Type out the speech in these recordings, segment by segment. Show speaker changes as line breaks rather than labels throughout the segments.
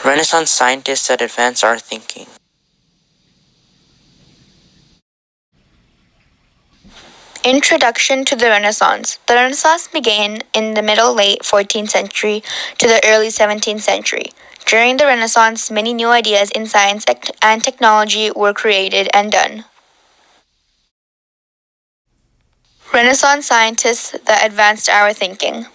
Renaissance scientists that advance our thinking.
Introduction to the Renaissance. The Renaissance began in the middle late 14th century to the early 17th century. During the Renaissance, many new ideas in science and technology were created and done. Renaissance scientists that advanced our thinking.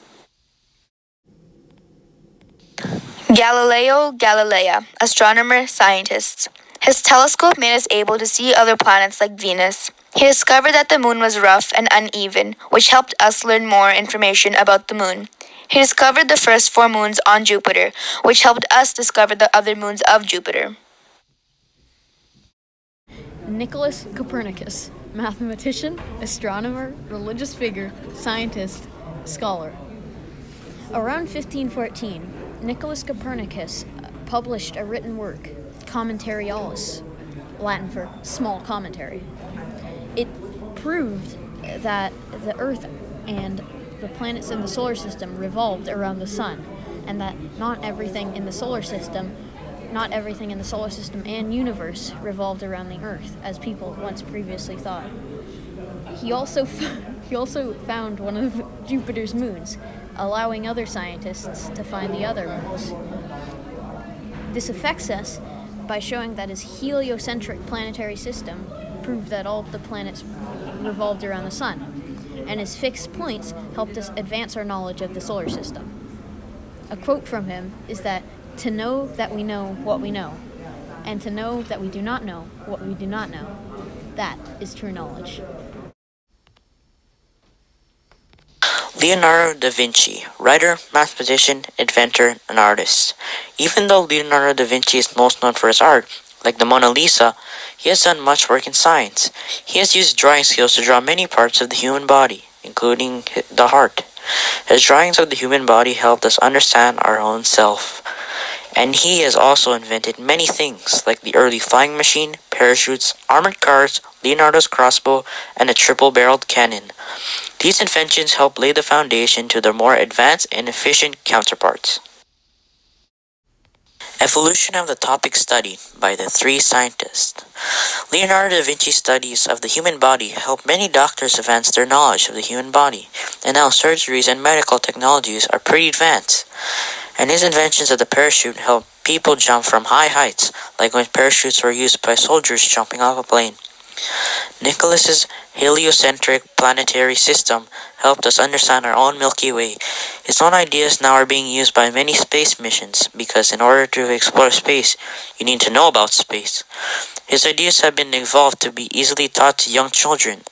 Galileo Galilei, astronomer, scientist. His telescope made us able to see other planets like Venus. He discovered that the moon was rough and uneven, which helped us learn more information about the moon. He discovered the first 4 moons on Jupiter, which helped us discover the other moons of Jupiter.
Nicholas Copernicus, mathematician, astronomer, religious figure, scientist, scholar. Around 1514, Nicholas Copernicus published a written work, Commentarialis, Latin for small commentary. It proved that the Earth and the planets in the solar system revolved around the sun, and that not everything in the solar system and universe revolved around the Earth, as people once previously thought. He also found one of Jupiter's moons, allowing other scientists to find the other moons. This affects us by showing that his heliocentric planetary system proved that all of the planets revolved around the sun, and his fixed points helped us advance our knowledge of the solar system. A quote from him is that, "To know that we know what we know, and to know that we do not know what we do not know, that is true knowledge."
Leonardo da Vinci, writer, mathematician, inventor, and artist. Even though Leonardo da Vinci is most known for his art, like the Mona Lisa, he has done much work in science. He has used drawing skills to draw many parts of the human body, including the heart. His drawings of the human body helped us understand our own self. And he has also invented many things, like the early flying machine, parachutes, armored cars, Leonardo's crossbow, and a triple-barreled cannon. These inventions help lay the foundation to their more advanced and efficient counterparts. Evolution of the topic studied by the 3 scientists. Leonardo da Vinci's studies of the human body helped many doctors advance their knowledge of the human body, and now surgeries and medical technologies are pretty advanced. And his inventions of the parachute helped people jump from high heights, like when parachutes were used by soldiers jumping off a plane. Nicholas's heliocentric planetary system helped us understand our own Milky Way. His own ideas now are being used by many space missions, because in order to explore space, you need to know about space. His ideas have been evolved to be easily taught to young children.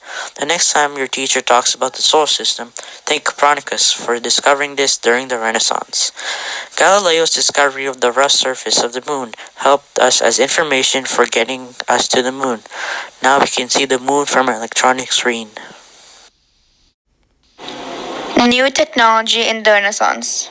The next time your teacher talks about the solar system, thank Copernicus for discovering this during the Renaissance. Galileo's discovery of the rough surface of the moon helped us as information for getting us to the moon. Now we can see the moon from our electronic screen.
New technology in the Renaissance.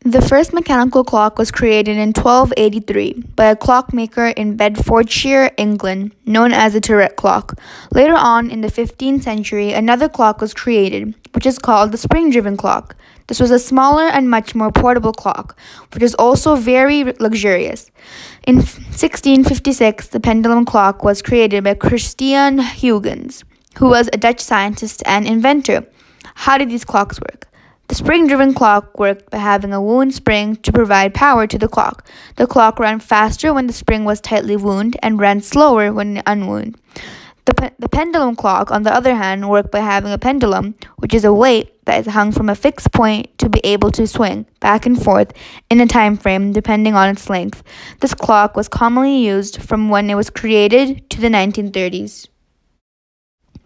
The first mechanical clock was created in 1283 by a clockmaker in Bedfordshire, England, known as the turret clock. Later on, in the 15th century, another clock was created, which is called the spring-driven clock. This was a smaller and much more portable clock, which is also very luxurious. In 1656, the pendulum clock was created by Christian Huygens, who was a Dutch scientist and inventor. How did these clocks work? The spring-driven clock worked by having a wound spring to provide power to the clock. The clock ran faster when the spring was tightly wound and ran slower when unwound. The pendulum clock, on the other hand, worked by having a pendulum, which is a weight that is hung from a fixed point to be able to swing back and forth in a time frame depending on its length. This clock was commonly used from when it was created to the 1930s.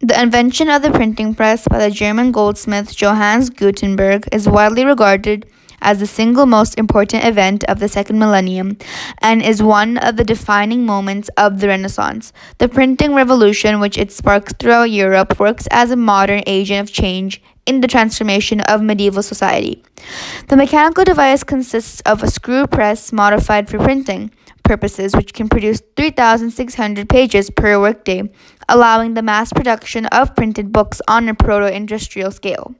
The invention of the printing press by the German goldsmith Johannes Gutenberg is widely regarded as the single most important event of the second millennium and is one of the defining moments of the Renaissance. The printing revolution, which it sparks throughout Europe, works as a modern agent of change in the transformation of medieval society. The mechanical device consists of a screw press modified for printing purposes, which can produce 3,600 pages per workday, allowing the mass production of printed books on a proto-industrial scale.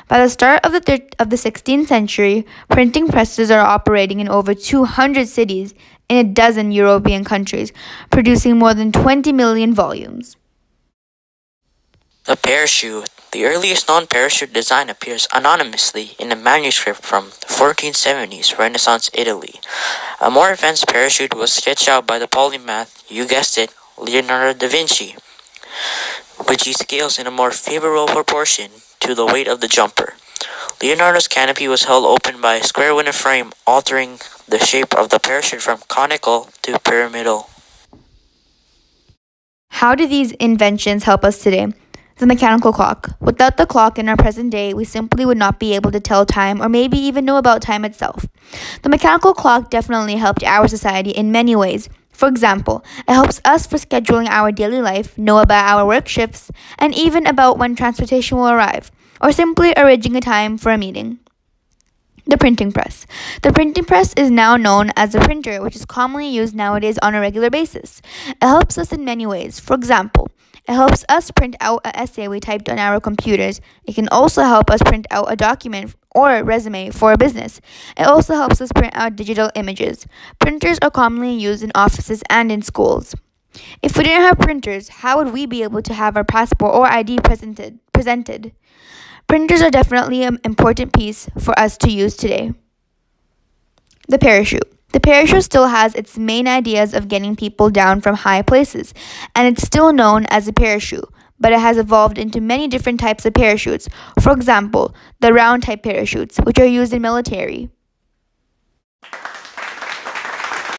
By the start of the 16th century, printing presses are operating in over 200 cities in a dozen European countries, producing more than 20 million volumes.
The parachute. The earliest known parachute design appears anonymously in a manuscript from the 1470s Renaissance Italy. A more advanced parachute was sketched out by the polymath, you guessed it, Leonardo da Vinci, which he scales in a more favorable proportion to the weight of the jumper. Leonardo's canopy was held open by a square window frame, altering the shape of the parachute from conical to pyramidal.
How do these inventions help us today? The mechanical clock. Without the clock in our present day, we simply would not be able to tell time or maybe even know about time itself. The mechanical clock definitely helped our society in many ways. For example, it helps us for scheduling our daily life, know about our work shifts, and even about when transportation will arrive, or simply arranging a time for a meeting. The printing press. The printing press is now known as a printer, which is commonly used nowadays on a regular basis. It helps us in many ways. For example, it helps us print out an essay we typed on our computers. It can also help us print out a document or a resume for a business. It also helps us print out digital images. Printers are commonly used in offices and in schools. If we didn't have printers, how would we be able to have our passport or ID presented? Printers are definitely an important piece for us to use today. The parachute. The parachute still has its main ideas of getting people down from high places, and it's still known as a parachute, but it has evolved into many different types of parachutes. For example, the round type parachutes, which are used in military.